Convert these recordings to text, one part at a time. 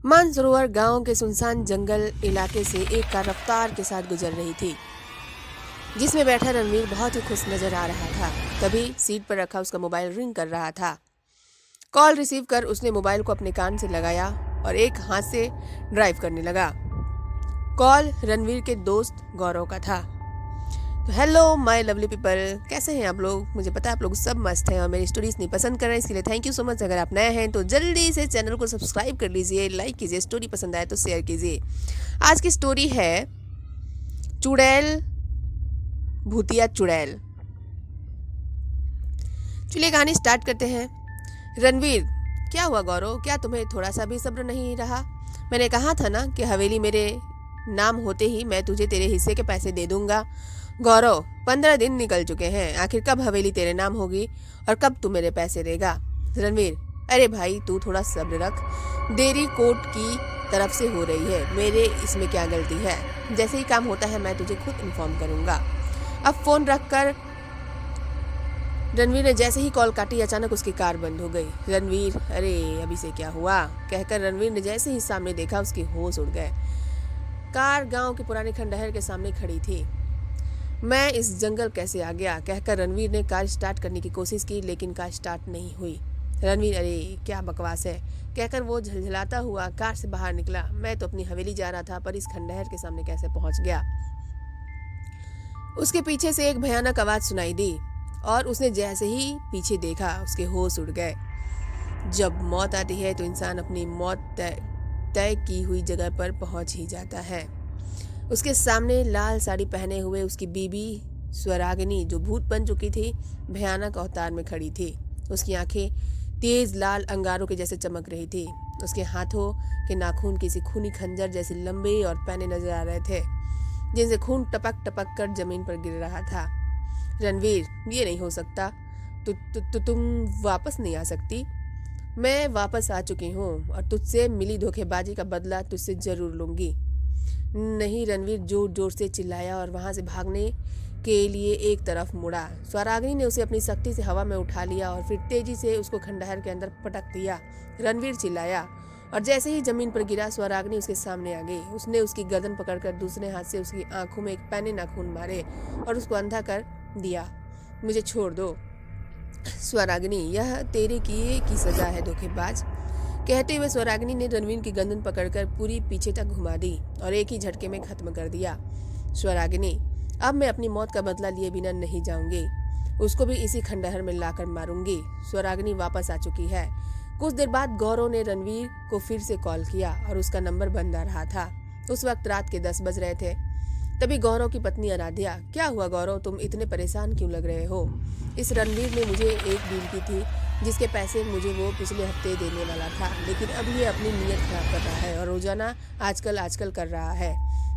मानसरोवर गांव के सुनसान जंगल इलाके से एक कार रफ्तार के साथ गुजर रही थी, जिसमें बैठा रणवीर बहुत ही खुश नजर आ रहा था। तभी सीट पर रखा उसका मोबाइल रिंग कर रहा था। कॉल रिसीव कर उसने मोबाइल को अपने कान से लगाया और एक हाथ से ड्राइव करने लगा। कॉल रणवीर के दोस्त गौरव का था। तो हेलो माय लवली पीपल, कैसे हैं आप लोग? मुझे पता है आप लोग सब मस्त हैं और मेरी स्टोरीज नहीं पसंद कर रहे हैं, इसके लिए थैंक यू सो मच। अगर आप नए हैं तो जल्दी से चैनल को सब्सक्राइब कर लीजिए, लाइक कीजिए, स्टोरी पसंद आए तो शेयर कीजिए। आज की स्टोरी है चुड़ैल भूतिया चुड़ैल। चलिए कहानी स्टार्ट करते हैं। रणवीर, क्या हुआ गौरव? क्या तुम्हें थोड़ा सा भी सब्र नहीं रहा? मैंने कहा था ना कि हवेली मेरे नाम होते ही मैं तुझे तेरे हिस्से के पैसे दे दूंगा। गौरव, 15 दिन निकल चुके हैं, आखिर कब हवेली तेरे नाम होगी और कब तू मेरे पैसे देगा? रणवीर, अरे भाई तू थोड़ा सब्र रख, देरी कोर्ट की तरफ से हो रही है, मेरे इसमें क्या गलती है? जैसे ही काम होता है मैं तुझे खुद इन्फॉर्म करूंगा। अब फोन रखकर रणवीर ने जैसे ही कॉल काटी, अचानक उसकी कार बंद हो गई। रणवीर, अरे अभी से क्या हुआ? कहकर रणवीर ने जैसे ही सामने देखा उसके होश उड़ गए। कार गांव के पुराने खंडहर के सामने खड़ी थी। मैं इस जंगल कैसे आ गया? कहकर रणवीर ने कार स्टार्ट करने की कोशिश की, लेकिन कार स्टार्ट नहीं हुई। रणवीर, अरे क्या बकवास है, कहकर वो झलझलाता हुआ कार से बाहर निकला। मैं तो अपनी हवेली जा रहा था, पर इस खंडहर के सामने कैसे पहुंच गया? उसके पीछे से एक भयानक आवाज सुनाई दी और उसने जैसे ही पीछे देखा उसके होश उड़ गए। जब मौत आती है तो इंसान अपनी मौत तय की हुई जगह पर पहुंच ही जाता है। उसके सामने लाल साड़ी पहने हुए उसकी बीबी स्वरागिनी, जो भूत बन चुकी थी, भयानक अवतार में खड़ी थी। उसकी आंखें तेज लाल अंगारों के जैसे चमक रही थी। उसके हाथों के नाखून किसी खूनी खंजर जैसे लंबे और पैने नजर आ रहे थे, जिनसे खून टपक टपक कर जमीन पर गिर रहा था। रणवीर, ये नहीं हो सकता। तुम वापस नहीं आ सकती। मैं वापस आ चुकी हूँ और तुझसे मिली धोखेबाजी का बदला तुझसे जरूर लूंगी। नहीं, रणवीर जोर जोर से चिल्लाया और वहां से भागने के लिए एक तरफ मुड़ा। स्वरागिनी ने उसे अपनी सख्ती से हवा में उठा लिया और फिर तेजी से उसको खंडहर के अंदर पटक दिया। रणवीर चिल्लाया और जैसे ही जमीन पर गिरा, स्वरागिनी उसके सामने आ गई। उसने उसकी गर्दन पकड़कर दूसरे हाथ से उसकी आंखों में एक पैने नाखून मारे और उसको अंधा कर दिया। मुझे छोड़ दो स्वरागिनी, यह तेरे किए की सजा है धोखेबाज। कहते हुए स्वरागिनी ने रणवीर की गर्दन पकड़कर पूरी पीछे तक घुमा दी और एक ही झटके में खत्म कर दिया। स्वरागिनी, अब मैं अपनी मौत का बदला लिए बिना नहीं जाऊंगी, उसको भी इसी खंडहर में लाकर मारूंगी। स्वरागिनी वापस आ चुकी है। कुछ देर बाद गौरव ने रणवीर को फिर से कॉल किया और उसका नंबर बंद आ रहा था। उस वक्त रात के 10 बज रहे थे। तभी गौरव की पत्नी आराध्या, क्या हुआ गौरव, तुम इतने परेशान क्यों लग रहे हो? इस रणवीर ने मुझे एक डील की थी, जिसके पैसे मुझे वो पिछले हफ्ते देने वाला था, लेकिन अब ये अपनी नीयत खराब कर रहा है और रोजाना आजकल कर रहा है।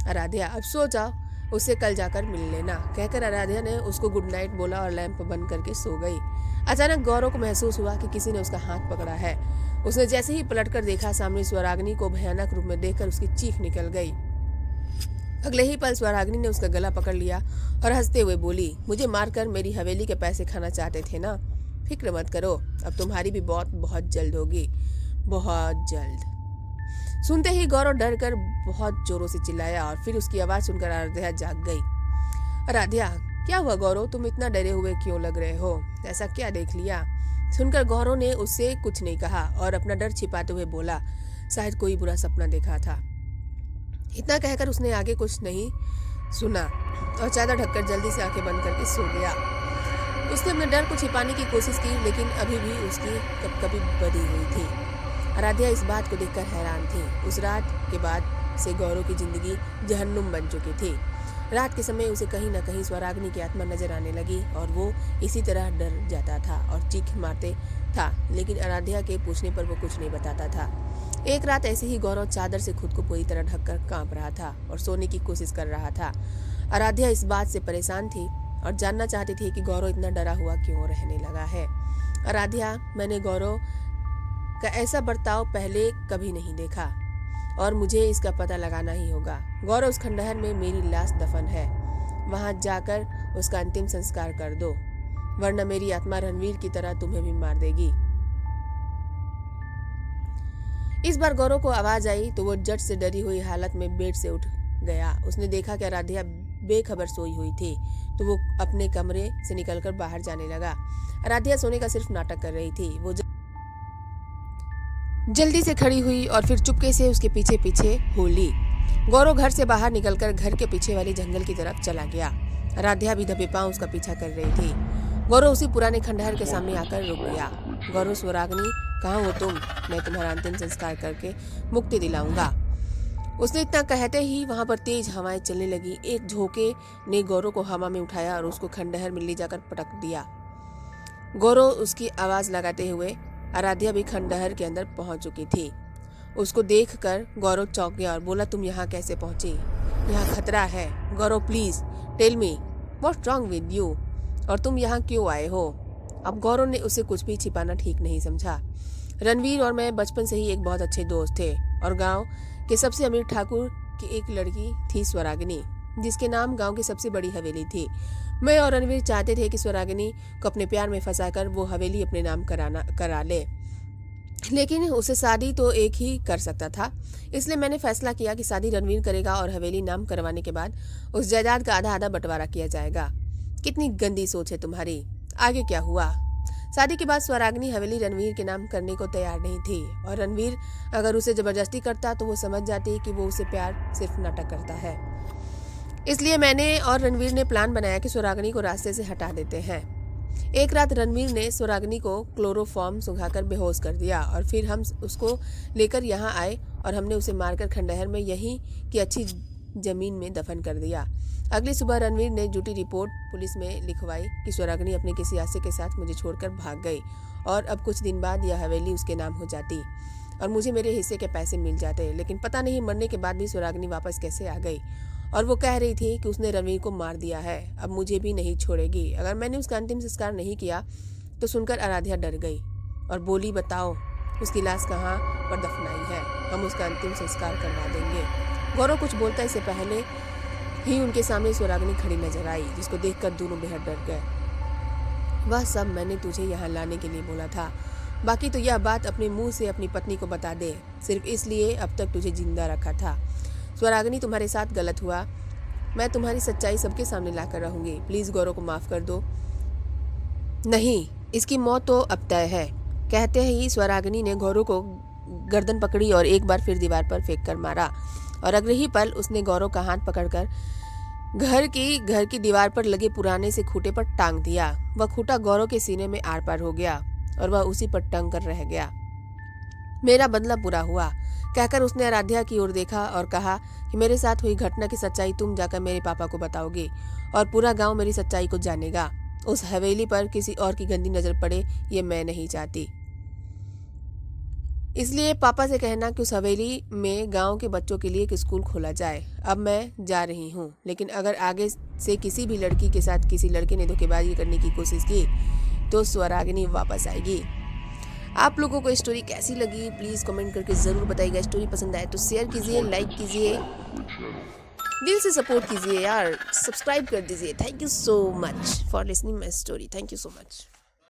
आराध्या, अब सो जाओ, उससे कल जाकर मिल लेना। कहकर आराध्या ने उसको गुड नाइट बोला और लैंप बंद करके सो गई। अचानक गौरव को महसूस हुआ कि किसी ने उसका हाथ पकड़ा है। उसने जैसे ही पलटकर देखा, सामने स्वरागिनी को भयानक रूप में देखकर उसकी चीख निकल गई। अगले ही पल स्वरागिनी ने उसका गला पकड़ लिया और हंसते हुए बोली, मुझे मारकर मेरी हवेली के पैसे खाना चाहते थे ना? फिक्र मत करो, अब तुम्हारी भी मौत बहुत जल्द होगी, बहुत जल्द। सुनते ही गौरव डर कर बहुत जोरों से चिल्लाया और फिर उसकी आवाज सुनकर आराध्या जाग गई। आराध्या, क्या हुआ गौरव, तुम इतना डरे हुए क्यों लग रहे हो? ऐसा क्या देख लिया? सुनकर गौरव ने उससे कुछ नहीं कहा और अपना डर छिपाते हुए बोला, शायद कोई बुरा सपना देखा था। इतना कहकर उसने आगे कुछ नहीं सुना और चादर ढककर जल्दी से आंखें बंद करके सो गया। उसने अपने डर को छिपाने की कोशिश की, लेकिन अभी भी उसकी कभी बदी हुई थी। आराध्या इस बात को देखकर हैरान थी। उस रात के बाद से गौरव की जिंदगी जहन्नुम बन चुकी थी। रात के समय उसे कहीं न कहीं स्वरागिनी की आत्मा नजर आने लगी और वो इसी तरह डर जाता था और चीख मारते था, लेकिन आराध्या के पूछने पर वो कुछ नहीं बताता था। एक रात ऐसे ही गौरव चादर से खुद को पूरी तरह ढककर कांप रहा था और सोने की कोशिश कर रहा था। आराध्या इस बात से परेशान थी और जानना चाहती थी कि गौरव इतना डरा हुआ क्यों रहने लगा है। आराध्या, मैंने गौरव का ऐसा बर्ताव पहले कभी नहीं देखा और मुझे इसका पता लगाना ही होगा। गौरव उस खंडहर में मेरी लाश दफन है, वहां जाकर उसका अंतिम संस्कार कर दो, वरना मेरी आत्मा रणवीर की तरह तुम्हें भी मार देगी। इस बार गौरव को आवाज आई तो वो झट से डरी हुई हालत में बेड से उठ गया। उसने देखा कि आराध्या बेखबर सोई हुई थी, तो वो अपने कमरे से निकलकर बाहर जाने लगा। आराध्या सोने का सिर्फ नाटक कर रही थी। वो जल्दी से खड़ी हुई और फिर चुपके से उसके पीछे पीछे हो ली। गौरव घर से बाहर निकलकर घर के पीछे वाले जंगल की तरफ चला गया। आराध्या भी दबे पांव उसका पीछा कर रही थी। गौरव उसी पुराने खंडहर के सामने आकर रुक गया। गौरव, स्वराग्नि, कहाँ हो तुम? मैं तुम्हारा अंतिम संस्कार करके मुक्ति दिलाऊंगा। उसने इतना कहते ही वहां पर तेज हवाएं चलने लगी। एक झोंके ने गौरव को हवा में उठाया और उसको खंडहर में ले जाकर पटक दिया। गौरव उसकी आवाज लगाते हुए, आराध्या भी खंडहर के अंदर पहुंच चुकी थी। उसको देखकर गौरव चौंक गया और बोला, तुम यहाँ कैसे पहुंची? यहाँ खतरा है। Gaurav, please tell me what's wrong with you, और तुम यहाँ क्यों आए हो? अब गौरव ने उसे कुछ भी छिपाना ठीक नहीं समझा। रणवीर और मैं बचपन से ही एक बहुत अच्छे दोस्त थे और गांव के सबसे अमीर ठाकुर की एक लड़की थी स्वरागिनी, जिसके नाम गांव की सबसे बड़ी हवेली थी। मैं और रणवीर चाहते थे कि स्वरागिनी को अपने प्यार में फंसाकर वो हवेली अपने नाम करा ले, लेकिन उसे शादी तो एक ही कर सकता था। इसलिए मैंने फैसला किया कि शादी रणवीर करेगा और हवेली नाम करवाने के बाद उस जायदाद का आधा आधा बंटवारा किया जाएगा। कितनी गंदी सोच है तुम्हारी। आगे क्या हुआ? शादी के बाद स्वरागिनी हवेली रणवीर के नाम करने को तैयार नहीं थी, और रणवीर अगर उसे जबरदस्ती करता तो वो समझ जाती कि वो उसे प्यार सिर्फ नाटक करता है। इसलिए मैंने और रणवीर ने प्लान बनाया कि स्वरागिनी को रास्ते से हटा देते हैं। एक रात रणवीर ने स्वरागिनी को क्लोरोफॉर्म सुखाकर बेहोश कर दिया और फिर हम उसको लेकर यहाँ आए और हमने उसे मारकर खंडहर में यहीं की अच्छी जमीन में दफन कर दिया। अगली सुबह रणवीर ने झूठी रिपोर्ट पुलिस में लिखवाई कि स्वरागिनी अपने किसी आशिक के साथ मुझे छोड़कर भाग गई और अब कुछ दिन बाद यह हवेली उसके नाम हो जाती और मुझे मेरे हिस्से के पैसे मिल जाते। लेकिन पता नहीं मरने के बाद भी स्वरागिनी वापस कैसे आ गई, और वो कह रही थी कि उसने रणवीर को मार दिया है, अब मुझे भी नहीं छोड़ेगी अगर मैंने उसका अंतिम संस्कार नहीं किया। तो सुनकर आराध्या डर गई और बोली, बताओ उसकी लाश कहाँ पर दफनाई है, हम उसका अंतिम संस्कार करवा देंगे। गौरव कुछ बोलता इससे पहले ही उनके सामने स्वरागिनी खड़ी नजर आई, जिसको देखकर दोनों बेहद डर गए। वह सब मैंने तुझे यहाँ लाने के लिए बोला था, बाकी तो यह बात अपने मुंह से अपनी पत्नी को बता दे, सिर्फ इसलिए अब तक तुझे जिंदा रखा था। स्वरागिनी, तुम्हारे साथ गलत हुआ, मैं तुम्हारी सच्चाई सबके सामने लाकर रहूंगी। प्लीज गौरव को माफ कर दो। नहीं, इसकी मौत तो अब तय है। कहते ही स्वरागिनी ने गौरव को गर्दन पकड़ी और एक बार फिर दीवार पर फेंक कर मारा, और अगले ही पल उसने गौरव का हाथ पकड़कर घर की दीवार पर लगे पुराने से खूंटे पर टांग दिया। वह खूंटा गौरव के सीने में आर पार हो गया और वह उसी पर टंग कर रह गया। मेरा बदला पूरा हुआ, कहकर उसने आराध्या की ओर देखा और कहा कि मेरे साथ हुई घटना की सच्चाई तुम जाकर मेरे पापा को बताओगे और पूरा गांव मेरी सच्चाई को जानेगा। उस हवेली पर किसी और की गंदी नजर पड़े ये मैं नहीं चाहती। इसलिए पापा से कहना कि उस हवेली में गांव के बच्चों के लिए एक स्कूल खोला जाए। अब मैं जा रही हूँ, लेकिन अगर आगे से किसी भी लड़की के साथ किसी लड़के ने धोखेबाजी करने की कोशिश की तो स्वरागिनी वापस आएगी। आप लोगों को स्टोरी कैसी लगी प्लीज़ कमेंट करके ज़रूर बताइएगा। स्टोरी पसंद आए तो शेयर कीजिए, लाइक कीजिए, दिल से सपोर्ट कीजिए यार, सब्सक्राइब कर दीजिए। Thank you so much for listening my story. Thank you so much.